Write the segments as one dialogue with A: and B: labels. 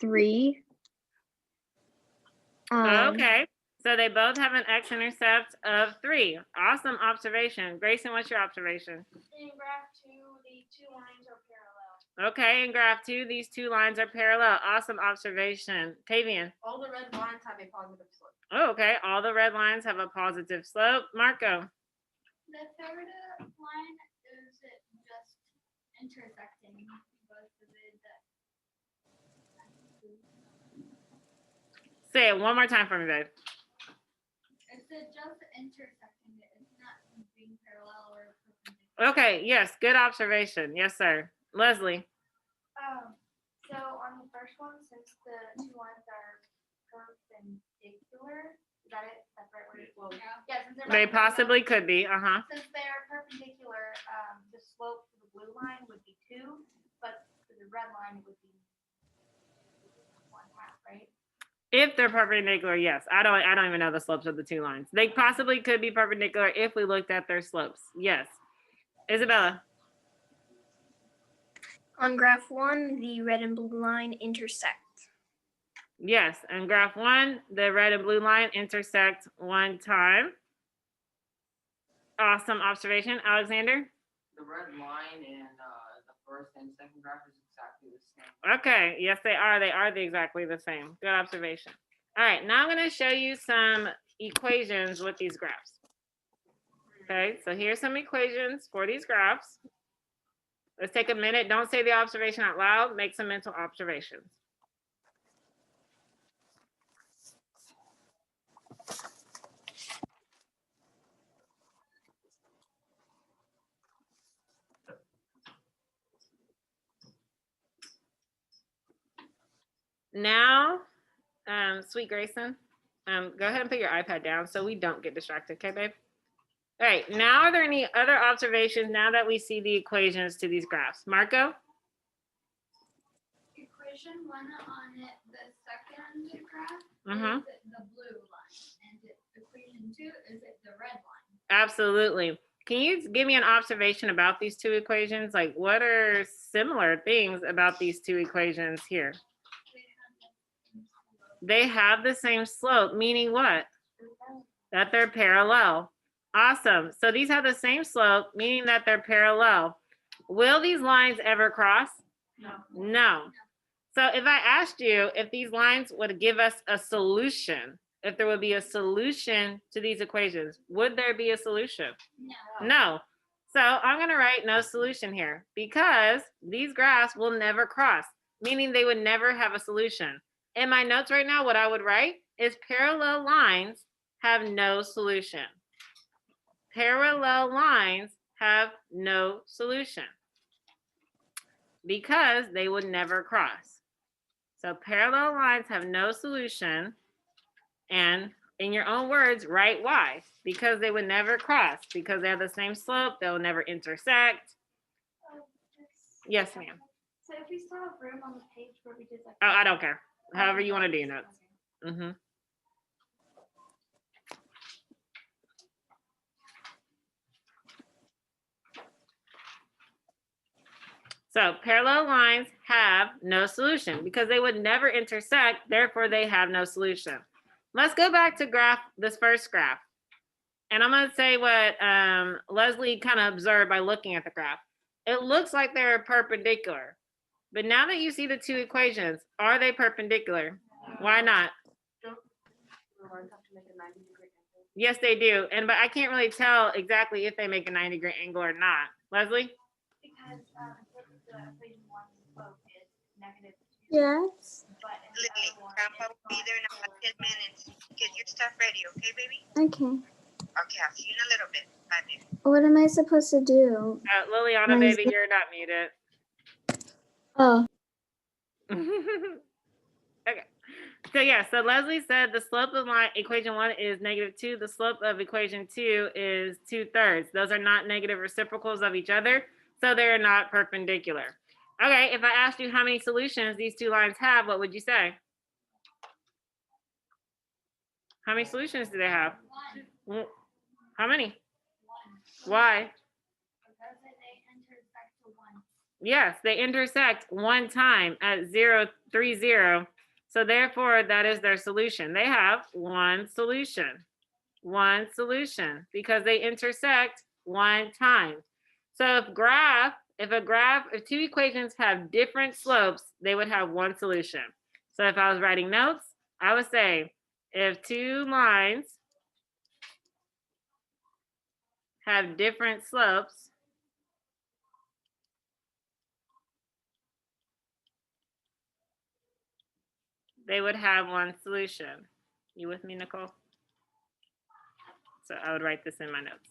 A: 3.
B: Okay, so they both have an x-intercept of 3. Awesome observation. Grayson, what's your observation?
C: In graph 2, the 2 lines are parallel.
B: Okay, in graph 2, these 2 lines are parallel. Awesome observation. Tavian?
C: All the red lines have a positive slope.
B: Oh, okay, all the red lines have a positive slope. Marco?
D: The third line is just intersecting both of it.
B: Say it one more time for me, babe.
D: Is it just intersecting it? It's not being parallel or perpendicular.
B: Okay, yes, good observation. Yes, sir. Leslie?
C: So on the first one, since the 2 lines are perpendicular, is that it? That's the right word? Well, yeah, since
B: They possibly could be,
C: Since they are perpendicular, the slope for the blue line would be 2, but for the red line it would be 1/2, right?
B: If they're perpendicular, yes. I don't even know the slopes of the 2 lines. They possibly could be perpendicular if we looked at their slopes. Yes. Isabella?
A: On graph 1, the red and blue line intersect.
B: Yes, in graph 1, the red and blue line intersect 1 time. Awesome observation. Alexander?
E: The red line in the first and second graph is exactly the same.
B: Okay, yes, they are. They are exactly the same. Good observation. All right, now I'm going to show you some equations with these graphs. Okay, so here's some equations for these graphs. Let's take a minute. Don't say the observation out loud. Make some mental observations. Now, sweet Grayson, go ahead and put your iPad down so we don't get distracted, okay, babe? All right, now are there any other observations now that we see the equations to these graphs? Marco?
D: Equation 1 on it, the second graph
B: Mm-hmm.
D: is the blue line, and equation 2 is the red line.
B: Absolutely. Can you give me an observation about these 2 equations? Like, what are similar things about these 2 equations here? They have the same slope, meaning what? That they're parallel. Awesome. So these have the same slope, meaning that they're parallel. Will these lines ever cross?
C: No.
B: No. So if I asked you if these lines would give us a solution, if there would be a solution to these equations, would there be a solution?
D: No.
B: No. So I'm going to write no solution here because these graphs will never cross, meaning they would never have a solution. In my notes right now, what I would write is parallel lines have no solution. Parallel lines have no solution because they would never cross. So parallel lines have no solution, and in your own words, write why. Because they would never cross, because they have the same slope, they'll never intersect. Yes, ma'am.
C: So if we still have room on the page where we did like.
B: Oh, I don't care. However you want to do your notes. Mm-hmm. So parallel lines have no solution because they would never intersect, therefore they have no solution. Let's go back to this first graph. And I'm going to say what Leslie kind of observed by looking at the graph. It looks like they're perpendicular. But now that you see the 2 equations, are they perpendicular? Why not? Yes, they do. But I can't really tell exactly if they make a 90-degree angle or not. Leslie?
C: Because the equation 1 slope is negative 2.
A: Yes.
C: But
F: Lily, Grandpa will be there in about 10 minutes. Get your stuff ready, okay, baby?
A: Okay.
F: Okay, I'll see you in a little bit. Bye, baby.
A: What am I supposed to do?
B: Liliana, baby, you're not muted.
A: Oh.
B: Okay. So yeah, so Leslie said the slope of equation 1 is -2. The slope of equation 2 is 2/3. Those are not negative reciprocals of each other, so they're not perpendicular. Okay, if I asked you how many solutions these 2 lines have, what would you say? How many solutions do they have?
D: 1.
B: How many?
D: 1.
B: Why?
D: Because they intersect to 1.
B: Yes, they intersect one time at 0, 3, 0. So therefore, that is their solution. They have one solution. One solution because they intersect one time. So if two equations have different slopes, they would have one solution. So if I was writing notes, I would say if two lines have different slopes, they would have one solution. You with me, Nicole? So I would write this in my notes.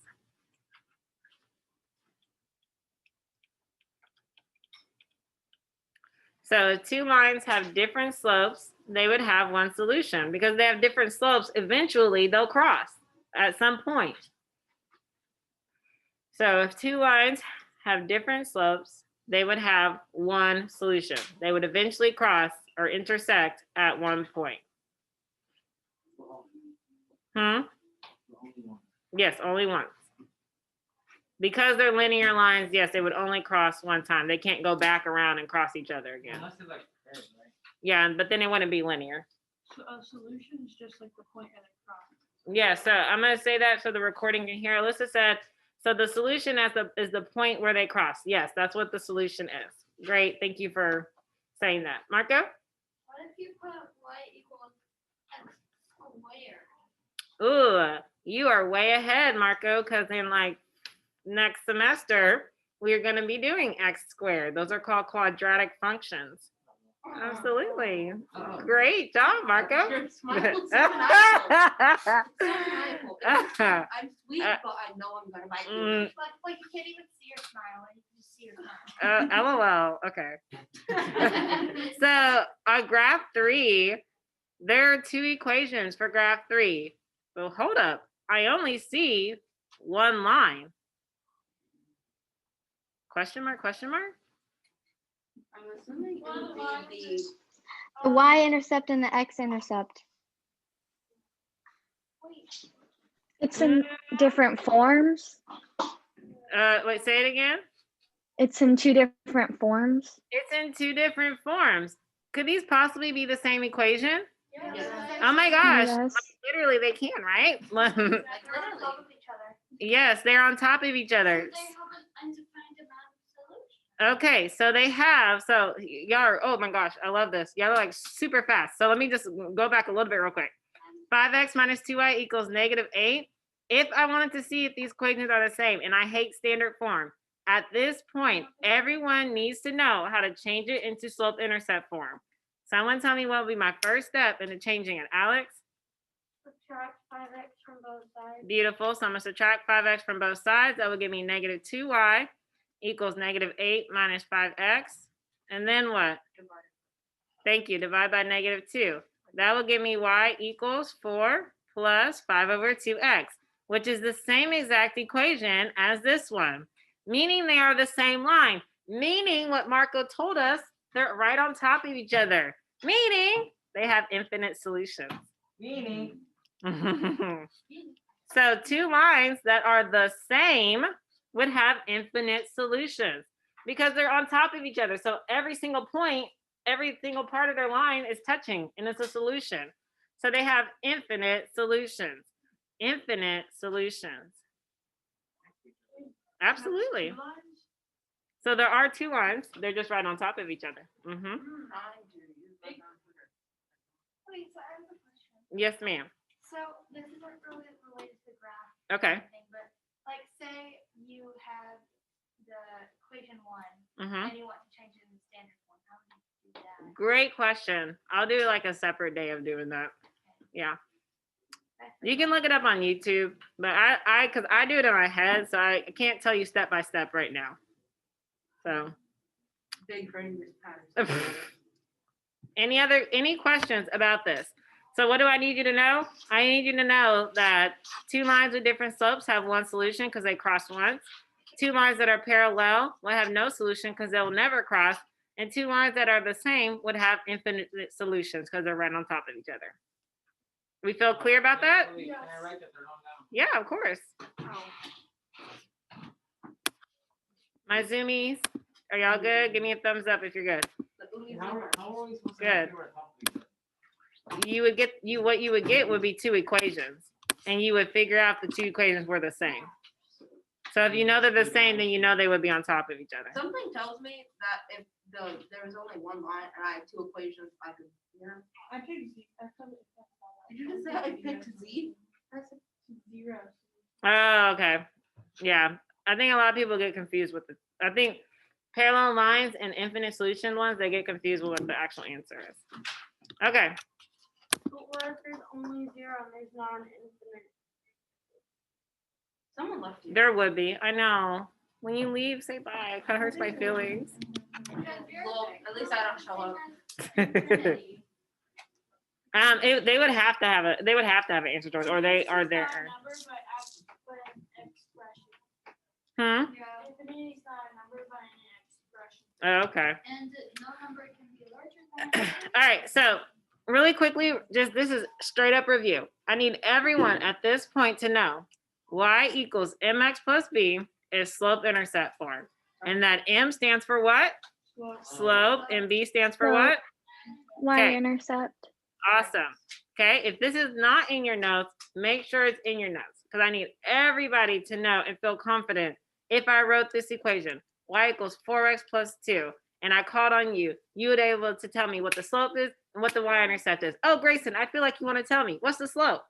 B: So if two lines have different slopes, they would have one solution. Because they have different slopes, eventually they'll cross at some point. So if two lines have different slopes, they would have one solution. They would eventually cross or intersect at one point. Yes, only once. Because they're linear lines, yes, they would only cross one time. They can't go back around and cross each other again.
E: Unless they're like pairs, right?
B: Yeah, but then it wouldn't be linear.
G: So a solution is just like the point at a cross.
B: Yeah, so I'm going to say that so the recording can hear. Alyssa said, so the solution is the point where they cross. Yes, that's what the solution is. Great. Thank you for saying that. Marco?
D: What if you put y equals x squared?
B: Ooh, you are way ahead, Marco, because in like next semester, we're going to be doing x squared. Those are called quadratic functions. Absolutely. Great job, Marco.
H: Your smile is so maniacal. So maniacal. I'm sweet, but I know I'm gonna bite you.
C: Like you can't even see your smile, and you can just see your smile.
B: LOL. Okay. So on graph 3, there are two equations for graph 3. So hold up. I only see one line. Question mark, question mark?
H: I'm assuming it would be
I: The y-intercept and the x-intercept. It's in different forms.
B: Wait, say it again.
I: It's in two different forms.
B: It's in two different forms. Could these possibly be the same equation?
C: Yes.
B: Oh my gosh.
I: Yes.
B: Literally, they can, right?
C: Like they're on top of each other.
B: Yes, they're on top of each other.
D: They have an undefined amount of solution.
B: Okay, so they have, so y'all are, oh my gosh, I love this. Y'all are like super fast. So let me just go back a little bit real quick. 5x minus 2y equals -8. If I wanted to see if these equations are the same, and I hate standard form, at this point, everyone needs to know how to change it into slope-intercept form. Someone tell me what would be my first step into changing it. Alex?
C: Subtract 5x from both sides.
B: Beautiful. So I'm going to subtract 5x from both sides. That will give me -2y equals -8 minus 5x. And then what? Thank you. Divide by -2. That will give me y equals 4 plus 5 over 2x, which is the same exact equation as this one, meaning they are the same line, meaning what Marco told us, they're right on top of each other, meaning they have infinite solutions.
E: Meaning.
B: So two lines that are the same would have infinite solutions because they're on top of each other. So every single point, every single part of their line is touching and it's a solution. So they have infinite solutions. Infinite solutions. Absolutely. So there are two lines. They're just right on top of each other.
C: Wait, so I have a question.
B: Yes, ma'am.
C: So this isn't really related to graph.
B: Okay.
C: or anything, but like say you have the equation 1
B: Mhm.
C: and you want to change it in the standard form. How would you do that?
B: Great question. I'll do like a separate day of doing that. Yeah. You can look it up on YouTube, but because I do it in my head, so I can't tell you step by step right now. So.
H: big brain patterns.
B: Any questions about this? So what do I need you to know? I need you to know that two lines with different slopes have one solution because they cross once. Two lines that are parallel will have no solution because they'll never cross. And two lines that are the same would have infinite solutions because they're right on top of each other. We feel clear about that?
E: Can I write that they're on down?
B: Yeah, of course. My Zoomies, Are y'all good? Give me a thumbs up if you're good.
E: How are we supposed to
B: Good.
E: figure out how to-
B: You would get what you would get would be two equations, and you would figure out the two equations were the same. So if you know they're the same, then you know they would be on top of each other.
H: Something tells me that if there was only one line and I had two equations, I could, you know.
G: I picked Z. I thought it was
H: Did you just say I picked Z? That's
G: 0.
B: Oh, okay. Yeah. I think a lot of people get confused with I think parallel lines and infinite solution ones, they get confused with what the actual answer is. Okay.
A: But what if there's only 0 and there's not an infinite?
H: Someone left you.
B: There would be. I know. When you leave, say bye. It kind of hurts my feelings.
H: Well, at least I don't show up.
B: They would have to have they would have to have an answer choice, or they are there.
G: Number, but an expression.
B: Hmm.
G: Infinity is not a number, but an expression.
B: Oh, okay.
D: And no number can be larger than.
B: All right. So really quickly, just this is straight up review. I need everyone at this point to know y equals mx plus b is slope-intercept form, and that m stands for what? Slope, and b stands for what?
I: Y-intercept.
B: Awesome. Okay, if this is not in your notes, make sure it's in your notes, because I need everybody to know and feel confident. If I wrote this equation, y equals 4x plus 2, and I called on you, you would be able to tell me what the slope is and what the y-intercept is. Oh, Grayson, I feel like you want to tell me. What's the slope?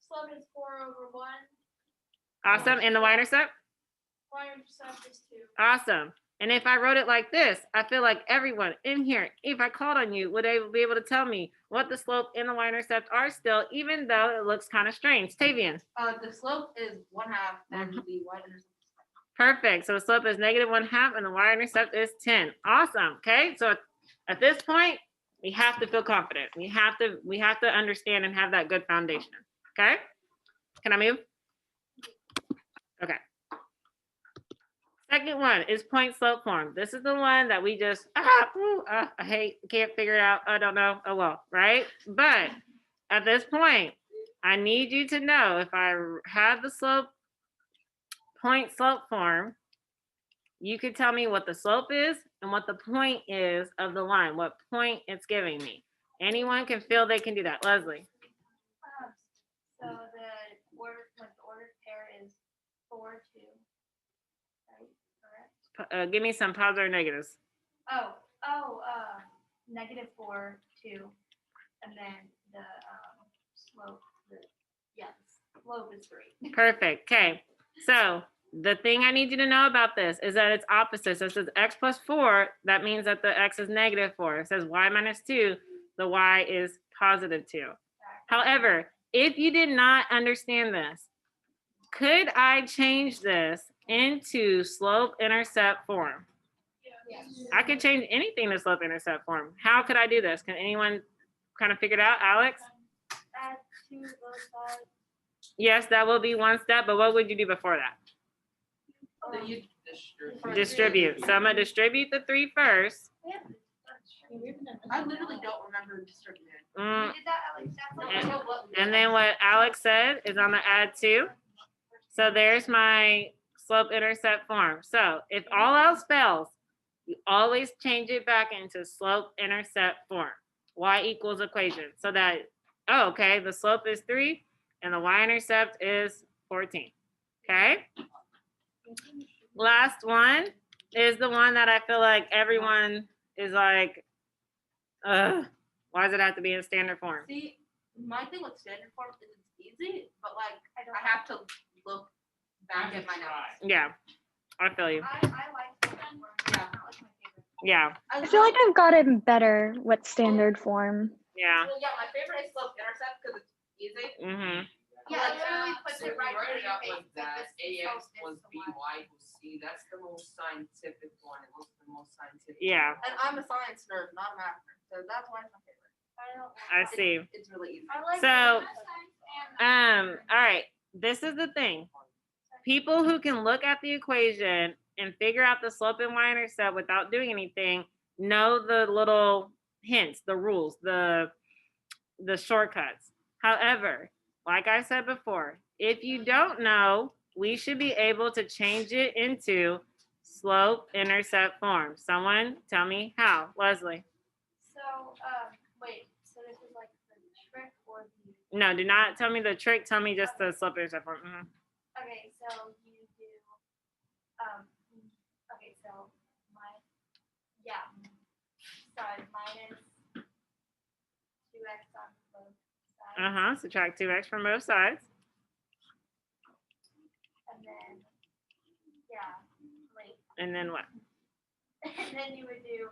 G: Slope is 4/1.
B: Awesome. And the y-intercept?
G: Y-intercept is 2.
B: Awesome. And if I wrote it like this, I feel like everyone in here, if I called on you, would be able to tell me what the slope and the y-intercept are still, even though it looks kind of strange. Tavian.
H: The slope is 1/2 and the y-intercept.
B: Perfect. So the slope is -1/2 and the y-intercept is 10. Awesome. Okay. So at this point, we have to feel confident. We have to understand and have that good foundation. Okay. Can I move? Okay. Second one is point slope form. This is the one that we just, I hate, can't figure it out. I don't know. Oh, well, right? But at this point, I need you to know if I have the point slope form, you could tell me what the slope is and what the point is of the line, what point it's giving me. Anyone can feel they can do that. Leslie.
C: So the ordered pair is 4, 2. Right? Correct?
B: Give me some positive or negatives.
C: -4, 2, and then the slope. The slope is 3.
B: Perfect. Okay. So the thing I need you to know about this is that it's opposite. So it says x plus 4. That means that the x is -4. It says y minus 2. The y is positive 2. However, if you did not understand this, could I change this into slope-intercept form?
G: Yes.
B: I could change anything to slope-intercept form. How could I do this? Can anyone kind of figure it out? Alex?
C: Add 2 both sides.
B: Yes, that will be one step, but what would you do before that?
E: Then you distribute.
B: Distribute. So I'm going to distribute the 3 first.
H: I literally don't remember distributing.
B: Mm,
C: We did that, Alex. That's like
B: And-
H: I know what we
B: And
H: did.
B: then what Alex said is I'm gonna add 2. So there's my slope-intercept form. So if all else fails, you always change it back into slope-intercept form. Y equals equation. So that, oh, okay, the slope is 3 and the y-intercept is 14. Okay? Last one is the one that I feel like everyone is like, why does it have to be in standard form?
H: See, my thing with standard form is it's easy, but like I have to look back at my notes.
B: Yeah, I feel you.
C: I like the one where it's not like my favorite.
B: Yeah,
I: I feel like I've gotten better with standard form.
B: yeah.
H: Well, yeah, my favorite is slope intercept because it's easy.
B: Mm-hmm.
C: Yeah, it literally puts
E: So
C: it right
E: you write
C: in
E: it
C: your
E: out
C: face.
E: like that,
C: This is
E: AX
C: so-
E: plus
C: this is the
E: BY equals C, that's the most scientific one, it looks the most scientific.
B: Yeah,
H: And I'm a science nerd, not a math nerd, so that's why it's my favorite.
B: I see.
H: It's really easy.
C: I like
B: So,
C: and
B: all right. This is the thing. People who can look at the equation and figure out the slope and y-intercept without doing anything know the little hints, the rules, the shortcuts. However, like I said before, if you don't know, we should be able to change it into slope-intercept form. Someone tell me how. Leslie.
G: So, wait, so this is like the trick or the,
B: No, do not tell me the trick. Tell me just the slope-intercept form. Mhm.
G: okay, so you do, okay, so sorry, minus 2x on both sides.
B: Subtract 2x from both sides.
G: And then, wait,
B: And then what?
G: and then you would do,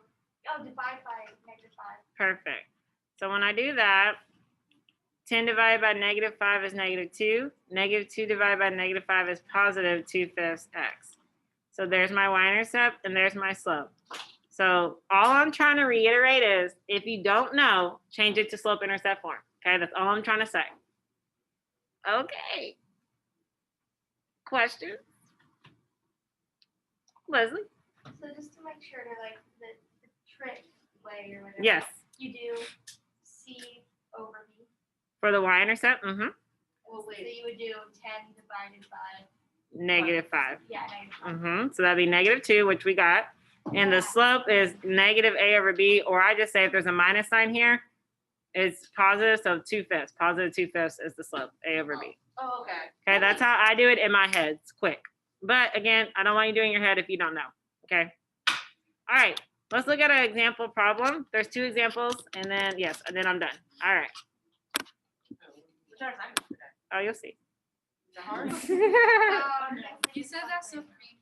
G: divide by -5.
B: Perfect. So when I do that, 10 divided by -5 is -2. -2 divided by -5 is positive 2/5 x. So there's my y-intercept and there's my slope. So all I'm trying to reiterate is if you don't know, change it to slope-intercept form. Okay, that's all I'm trying to say. Okay. Questions? Leslie?
G: So just to make sure, like the trick way or whatever.
B: Yes.
G: You do C over B.
B: For the y-intercept?
G: Well, so you would do 10 divided by.
B: -5.
G: Yeah, -5.
B: So that'd be -2, which we got. And the slope is -a over b, or I just say if there's a minus sign here, it's positive, so 2/5. Positive 2/5 is the slope, a over b.
H: Oh, okay.
B: Okay, that's how I do it in my head. It's quick. But again, I don't want you doing your head if you don't know. Okay. All right. Let's look at an example problem. There's 2 examples, and then and then I'm done. All right.
H: Which are assignments today?
B: Oh, you'll see.
H: Is it hard?
D: You said that's so free.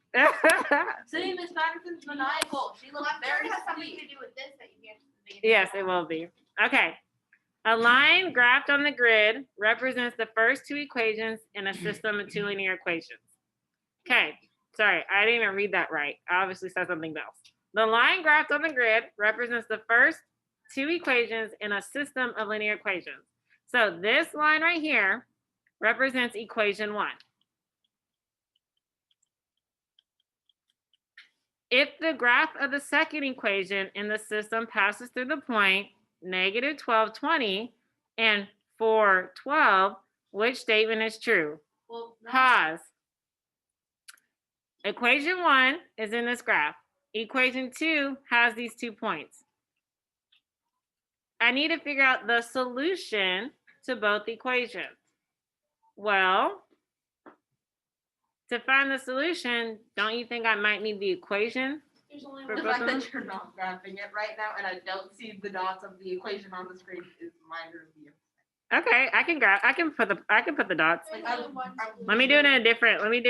H: See, Miss Patterson's maniacal. She looks very
G: Has something
H: sweet.
G: to do with this that you get to the beginning.
B: Yes, it will be. Okay. A line graphed on the grid represents the first 2 equations in a system of 2 linear equations. Okay. Sorry, I didn't even read that right. I obviously said something else. The line graphed on the grid represents the first 2 equations in a system of linear equations. So this line right here represents equation 1. If the graph of the second equation in the system passes through the point -1220 and 412, which statement is true?
H: Well, no.
B: Pause. Equation 1 is in this graph. Equation 2 has these 2 points. I need to figure out the solution to both equations. Well, to find the solution, don't you think I might need the equation?
G: There's only
B: For
H: The
B: both
H: fact
B: of them?
H: that you're not graphing it right now and I don't see the dots of the equation on the screen is minor review.
B: Okay, I can put the dots.
H: Like,
G: There's only one solution.
B: Let me do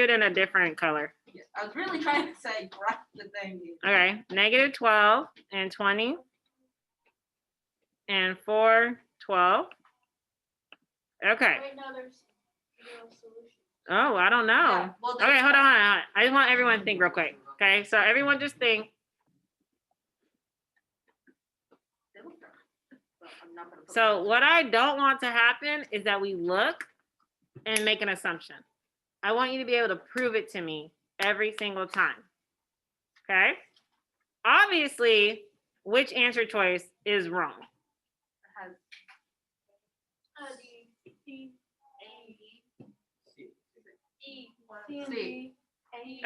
B: it in a different color.
H: Yes, I was really trying to say graph the thing.
B: Okay, -12 and 20 and 4, 12. Okay.
G: Wait, no, there's no solution.
B: Oh, I don't know.
H: Yeah, well,
B: Okay, hold on. I just want everyone to think real quick. Okay, so everyone just think. So what I don't want to happen is that we look and make an assumption. I want you to be able to prove it to me every single time. Okay? Obviously, which answer choice is wrong?
H: C.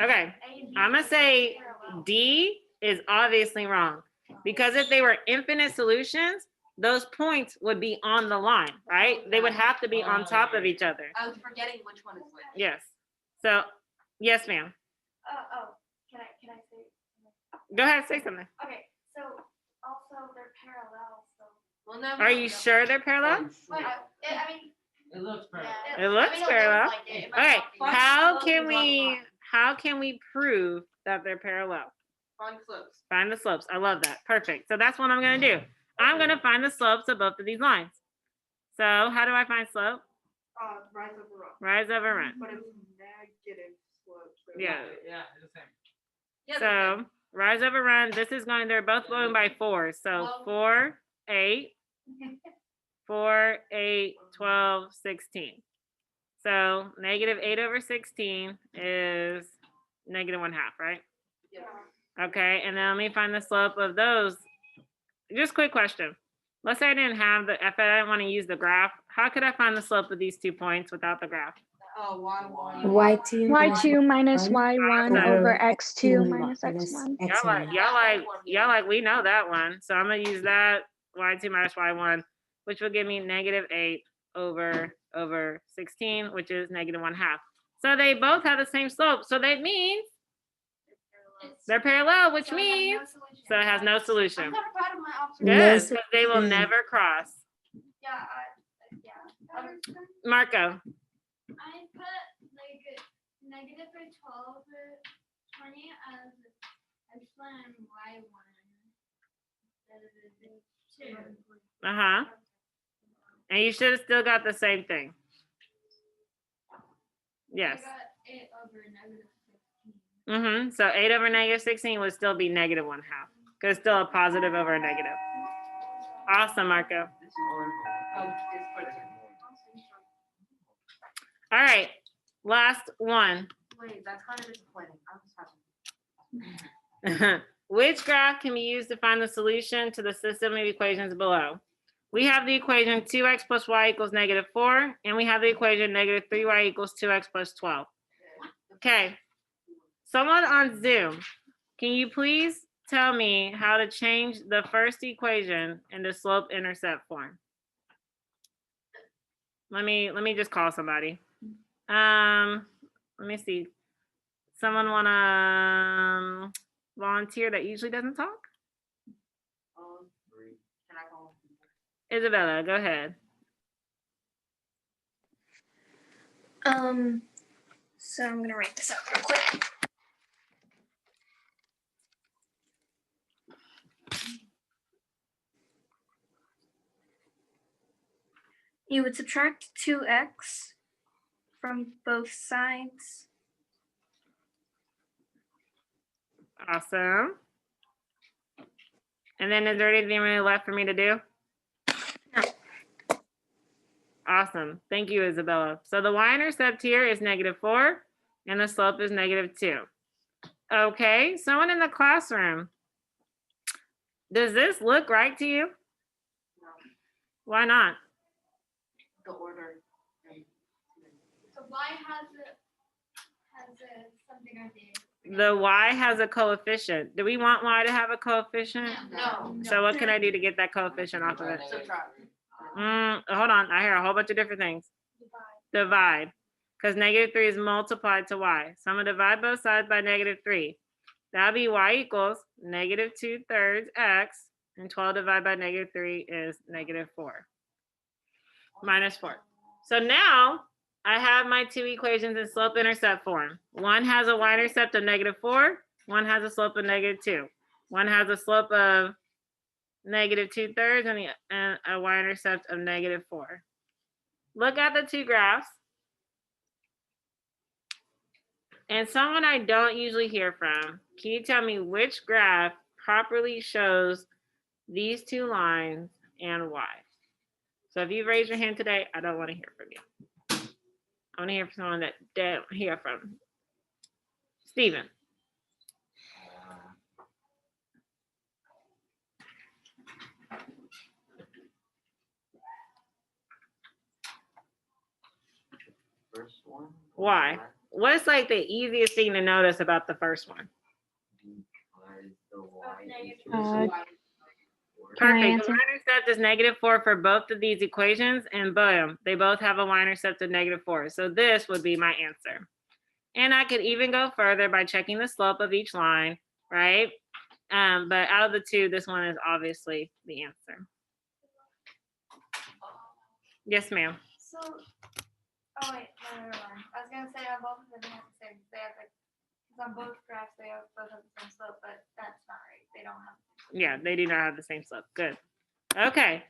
B: Okay, I'm gonna say D is obviously wrong because if they were infinite solutions, those points would be on the line, right? They would have to be on top of each other.
H: I was forgetting which one is which.
B: Yes. So, yes, ma'am.
G: Can I say?
B: Go ahead, say something.
G: Okay, so also they're parallel, so.
H: Well, no.
B: Are you sure they're parallel?
G: But I mean.
E: It looks pretty.
B: It looks parallel.
G: Like it.
B: Okay,
H: Find
B: how
H: the slope
B: can
H: is on the
B: we
H: line.
B: prove that they're parallel?
H: Find slopes.
B: Find the slopes. I love that. Perfect. So that's what I'm gonna do. I'm gonna find the slopes of both of these lines. So how do I find slope?
J: Rise over run.
B: Rise over run.
J: But it's negative slope. So
B: Yeah.
E: Yeah, it's the same.
H: Yeah,
B: So rise over run. This is going. They're both going by 4. So 4, 8, 4, 8, 12, 16. So -8 over 16 is -1/2, right?
H: yeah.
B: Okay, and then let me find the slope of those. Just quick question. Let's say I didn't have if I didn't want to use the graph, how could I find the slope of these 2 points without the graph?
H: Oh, Y1.
K: Y2
I: y2 minus
K: y1
I: y1 over x2 minus x1.
B: Y'all like we know that one. So I'm gonna use that y2 minus y1, which will give me negative 8 over 16, which is negative 1/2. So they both have the same slope. So that means they're parallel, which means so it has no solution.
C: I'm kind of proud of my
B: Good,
C: observation.
B: because they will never cross.
C: Yeah,
B: Marco.
D: I put like negative 12 or 20 as x1 and y1 instead of 2.
B: Uh-huh. And you should have still got the same thing. Yes.
D: I got 8 over negative 16.
B: Mm-hmm. So 8 over negative 16 would still be negative 1/2. Because it's still a positive over a negative. Awesome, Marco. All right. Last one.
H: Wait, that's kind of disappointing. I was having.
B: Which graph can be used to find the solution to the system of equations below? We have the equation 2x plus y equals negative 4, and we have the equation negative 3y equals 2x plus 12. Okay. Someone on Zoom, can you please tell me how to change the first equation into slope-intercept form? Let me just call somebody. Let me see. Someone wanna volunteer that usually doesn't talk?
H: Can I go?
B: Isabella, go ahead.
A: So I'm gonna write this out real quick. You would subtract 2x from both sides.
B: Awesome. And then is there anything really left for me to do?
A: No.
B: Awesome. Thank you, Isabella. So the y-intercept here is negative 4, and the slope is negative 2. Okay, someone in the classroom. Does this look right to you?
H: No,
B: Why not?
H: the order.
D: So y has something at the end.
B: The y has a coefficient. Do we want y to have a coefficient?
H: No.
B: So what can I do to get that coefficient off of it?
H: Subtract.
B: Hold on. I hear a whole bunch of different things. Divide. Because negative 3 is multiplied to y. So I'm going to divide both sides by negative 3. That'll be y equals negative 2/3 x. And 12 divided by negative 3 is negative 4. Minus 4. So now I have my two equations in slope-intercept form. One has a y-intercept of negative 4. One has a slope of negative 2. One has a slope of negative 2/3 and a y-intercept of negative 4. Look at the two graphs. And someone I don't usually hear from, can you tell me which graph properly shows these two lines and why? So if you raise your hand today, I don't want to hear from you. I want to hear from someone that don't hear from. Stephen.
E: First one.
B: Why? What's like the easiest thing to notice about the first one?
E: Because the y
I: Uh,
B: Perfect.
I: Can I
B: The
I: answer?
B: y-intercept is negative 4 for both of these equations, and boom, they both have a y-intercept of negative 4. So this would be my answer. And I could even go further by checking the slope of each line, right? But out of the two, this one is obviously the answer. Yes, ma'am.
C: So, oh wait, no, never mind. I was gonna say on both of them they have the same. They have like, because on both graphs they have both have the same slope, but that's not right. They don't have.
B: Yeah, they do not have the same slope. Good. Okay.